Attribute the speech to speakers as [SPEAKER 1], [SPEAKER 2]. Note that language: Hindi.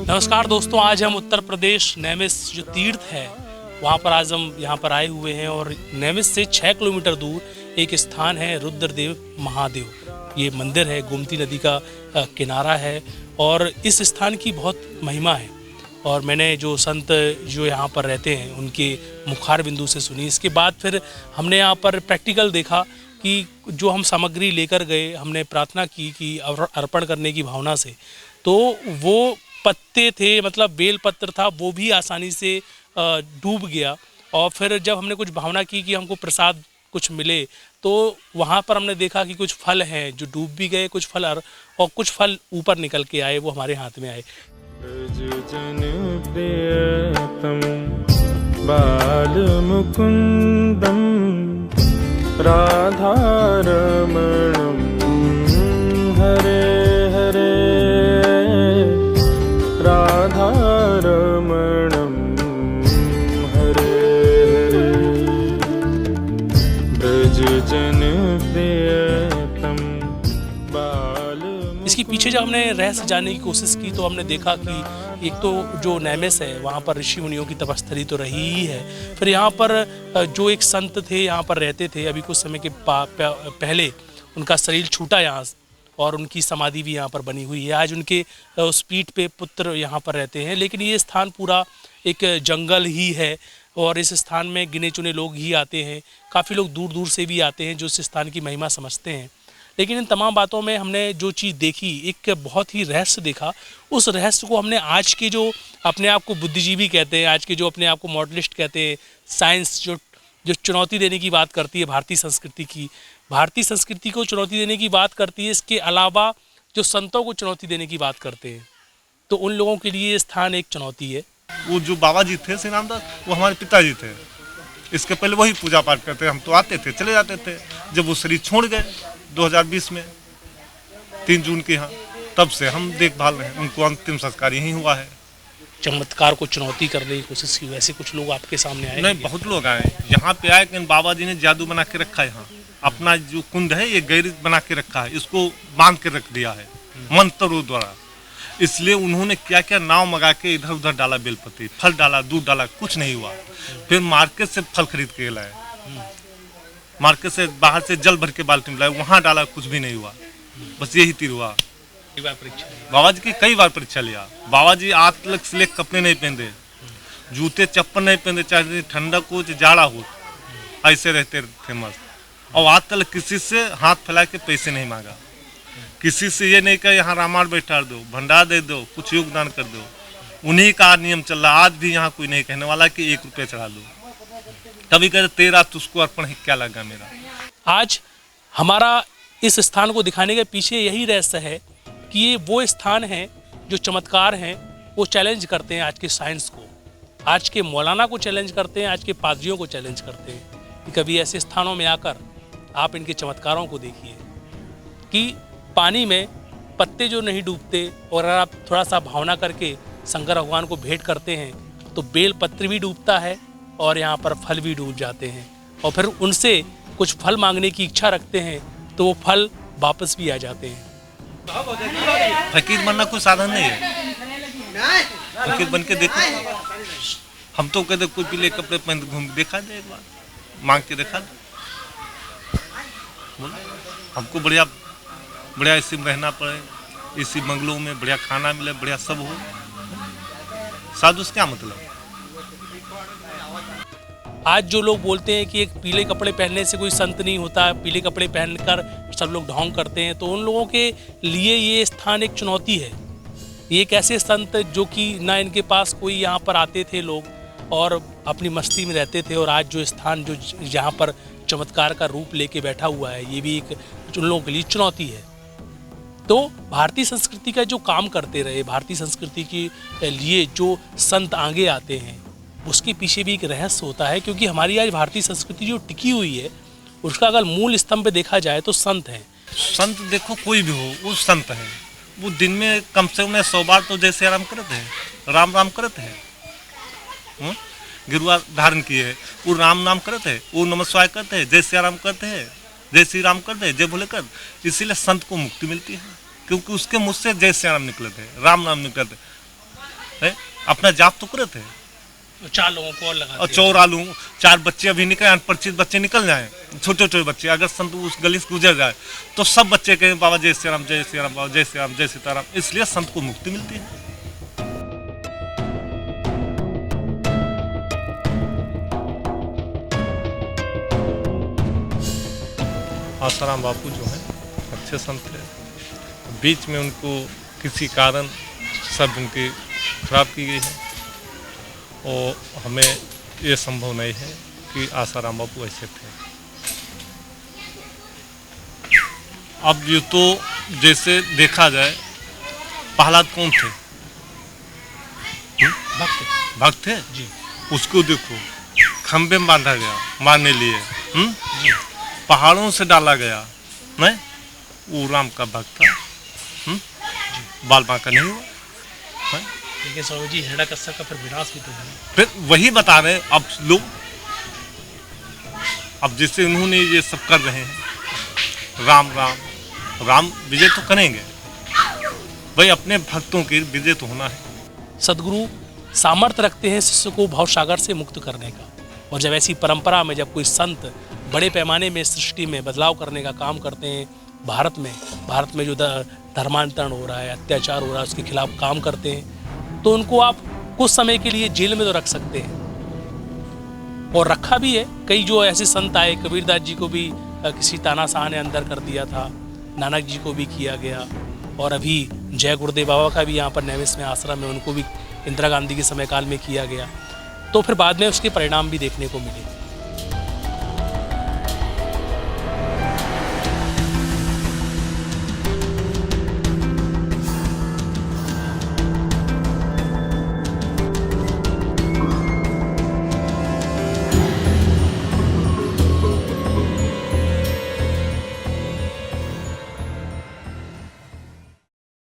[SPEAKER 1] नमस्कार दोस्तों, आज हम उत्तर प्रदेश नैमिष जो तीर्थ है वहाँ पर आज हम यहाँ पर आए हुए हैं और नैमिष से 6 किलोमीटर दूर एक स्थान है रुद्रदेव महादेव। ये मंदिर है, गोमती नदी का किनारा है और इस स्थान की बहुत महिमा है। और मैंने जो संत जो यहाँ पर रहते हैं उनके मुखार बिंदु से सुनी। इसके बाद फिर हमने यहाँ पर प्रैक्टिकल देखा कि जो हम सामग्री लेकर गए, हमने प्रार्थना की कि अर्पण करने की भावना से, तो वो पत्ते थे, मतलब बेल पत्र था, वो भी आसानी से डूब गया। और फिर जब हमने कुछ भावना की कि हमको प्रसाद कुछ मिले, तो वहाँ पर हमने देखा कि कुछ फल हैं जो डूब भी गए, कुछ फल और कुछ फल ऊपर निकल के आए, वो हमारे हाथ में आए।
[SPEAKER 2] बाल मुकुंदम राधारमणम हरे हरे राधारमणम हरे हरे ब्रज जन प्रियतम बाल।
[SPEAKER 1] इसके पीछे जब हमने रहस्य जानने की कोशिश की तो हमने देखा कि एक तो जो नैमिष है वहाँ पर ऋषि मुनियों की तपस्थली तो रही ही है, फिर यहाँ पर जो एक संत थे यहाँ पर रहते थे, अभी कुछ समय के पहले उनका शरीर छूटा यहाँ और उनकी समाधि भी यहाँ पर बनी हुई है। आज उनके उस पीठ पे पुत्र यहाँ पर रहते हैं, लेकिन ये स्थान पूरा एक जंगल ही है और इस स्थान में गिने चुने लोग ही आते हैं। काफ़ी लोग दूर दूर से भी आते हैं जो इस स्थान की महिमा समझते हैं। लेकिन इन तमाम बातों में हमने जो चीज़ देखी, एक बहुत ही रहस्य देखा। उस रहस्य को हमने आज के जो अपने आप को बुद्धिजीवी कहते हैं, आज के जो अपने आप को मॉडलिस्ट कहते हैं, साइंस जो चुनौती देने की बात करती है भारतीय संस्कृति को चुनौती देने की बात करती है, इसके अलावा जो संतों को चुनौती देने की बात करते हैं, तो उन लोगों के लिए ये स्थान एक चुनौती है।
[SPEAKER 3] वो जो बाबा जी थे श्री रामदास, वो हमारे पिताजी थे। इसके पहले वही पूजा पाठ करते, हम तो आते थे चले जाते थे। जब वो शरीर छोड़ गए 2020 में 3 जून के यहाँ, तब से हम देखभाल रहे हैं। उनको अंतिम संस्कार यही हुआ है।
[SPEAKER 1] चमत्कार को चुनौती करने की कोशिश की, वैसे कुछ लोग आपके सामने आए?
[SPEAKER 3] नहीं, बहुत लोग आए यहाँ पे आए कि बाबा जी ने जादू बना के रखा है। यहाँ अपना जो कुंड है ये गैर बना के रखा है, इसको बांध के रख दिया है मंत्रों द्वारा। इसलिए उन्होंने क्या क्या नाव मंगा के इधर उधर डाला, बेलपत्ती फल डाला, दूध डाला, कुछ नहीं हुआ। फिर मार्केट से फल खरीद के लाए, मार्केट से बाहर से जल भर के बाल्टी में लाए, वहाँ डाला, कुछ भी नहीं हुआ। बस यही तीर हुआ। बाबा जी की कई बार परीक्षा लिया। बाबा जी आज तक से कपड़े नहीं पहनते, जूते चप्पल नहीं पहनते, चाहे ठंडक हो चाहे जाड़ा हो, ऐसे रहते थे मस्त। और आज तक किसी से हाथ फैला के पैसे नहीं मांगा, किसी से ये नहीं कहा यहाँ रामायण बैठा दो, भंडार दे दो, कुछ योगदान कर दो। उन्हीं का नियम चल रहा। आज भी यहाँ कोई नहीं कहने वाला कि 1 रुपया चढ़ा दो। कभी कहते तेरा तुझको अर्पण है, क्या लगा मेरा।
[SPEAKER 1] आज हमारा इस स्थान को दिखाने के पीछे यही रहस्य है कि ये वो स्थान है जो चमत्कार हैं वो चैलेंज करते हैं आज के साइंस को, आज के मौलाना को चैलेंज करते हैं, आज के पादरियों को चैलेंज करते हैं कि कभी ऐसे स्थानों में आकर आप इनके चमत्कारों को देखिए कि पानी में पत्ते जो नहीं डूबते, और अगर आप थोड़ा सा भावना करके शंकर भगवान को भेंट करते हैं तो बेल पत्र भी डूबता है और यहाँ पर फल भी डूब जाते हैं। और फिर उनसे कुछ फल मांगने की इच्छा रखते हैं तो वो फल वापस भी आ जाते हैं।
[SPEAKER 3] फकीर बनना कोई साधन नहीं है। फकीर बन के देखो, हम तो कहते कोई पीले कपड़े पहन घूम देखा दे, एक बार मांग के देखा दे। हमको बढ़िया बढ़िया इसी में रहना पड़े, इसी बंगलों में बढ़िया खाना मिले, बढ़िया सब हो। साधु से क्या मतलब।
[SPEAKER 1] आज जो लोग बोलते हैं कि एक पीले कपड़े पहनने से कोई संत नहीं होता, पीले कपड़े पहनकर सब लोग ढोंग करते हैं, तो उन लोगों के लिए ये स्थान एक चुनौती है। ये एक ऐसे संत जो कि ना इनके पास कोई यहाँ पर आते थे लोग और अपनी मस्ती में रहते थे, और आज जो स्थान जो यहाँ पर चमत्कार का रूप लेके बैठा हुआ है, ये भी एक उन लोगों के लिए चुनौती है। तो भारतीय संस्कृति का जो काम करते रहे, भारतीय संस्कृति के लिए जो संत आगे आते हैं, उसके पीछे भी एक रहस्य होता है। क्योंकि हमारी आज भारतीय संस्कृति जो टिकी हुई है, उसका अगर मूल स्तंभ पे देखा जाए तो संत हैं।
[SPEAKER 3] संत देखो कोई भी हो, वो संत है। वो दिन में कम से कम 100 बार तो जैसे आराम करते हैं, राम राम करते हैं, गिरुआ धारण किए है, वो राम नाम करते हैं, वो नमस्कार करते हैं, जैसे आराम करते हैं, जय श्री राम कर दे, जय भोले कर दे। इसीलिए संत को मुक्ति मिलती है, क्योंकि उसके मुझ से जय श्री राम निकले थे, राम नाम निकले थे। अपना जाप तो करे थे,
[SPEAKER 1] 4 लोगों को और लगा
[SPEAKER 3] और 4 लूँ, 4 बच्चे अभी निकले, अनपरिचित बच्चे निकल जाए, छोटे छोटे बच्चे, अगर संत उस गली से गुजर जाए तो सब बच्चे कहें बाबा जय श्री राम, जय श्री राम, बाबा जय श्री राम, जय सीताराम। इसलिए संत को मुक्ति मिलती है। आसाराम बापू जो हैं अच्छे संत थे, बीच में उनको किसी कारण सब उनकी खराब की गई है, और हमें ये संभव नहीं है कि आसाराम बापू ऐसे थे। अब ये तो जैसे देखा जाए, प्रहलाद कौन थे? भक्त थे
[SPEAKER 1] जी।
[SPEAKER 3] उसको देखो, खंबे में बांधा गया मारने लिए, पहाड़ों से डाला गया, नहीं, वो राम का भक्त था। बाल बांका नहीं हुआ।
[SPEAKER 1] लेकिन स्वामी जी, हिरण्यकश्यप का फिर विनाश भी तो है।
[SPEAKER 3] फिर वही बता रहे अब लोग, अब जैसे उन्होंने ये सब कर रहे हैं, राम राम राम, विजय तो करेंगे भाई, अपने भक्तों की विजय तो होना है।
[SPEAKER 1] सदगुरु सामर्थ्य रखते हैं शिष्य को भवसागर से मुक्त करने का, और जब ऐसी परंपरा में जब कोई संत बड़े पैमाने में सृष्टि में बदलाव करने का काम करते हैं, भारत में जो धर्मांतरण हो रहा है, अत्याचार हो रहा है, उसके खिलाफ काम करते हैं, तो उनको आप कुछ समय के लिए जेल में तो रख सकते हैं, और रखा भी है। कई जो ऐसे संत आए, कबीरदास जी को भी किसी तानाशाह ने अंदर कर दिया था, नानक जी को भी किया गया, और अभी जय गुरुदेव बाबा का भी यहाँ पर नैमिष में आश्रम है, उनको भी इंदिरा गांधी के समय काल में किया गया। तो फिर बाद में उसके परिणाम भी देखने को मिले।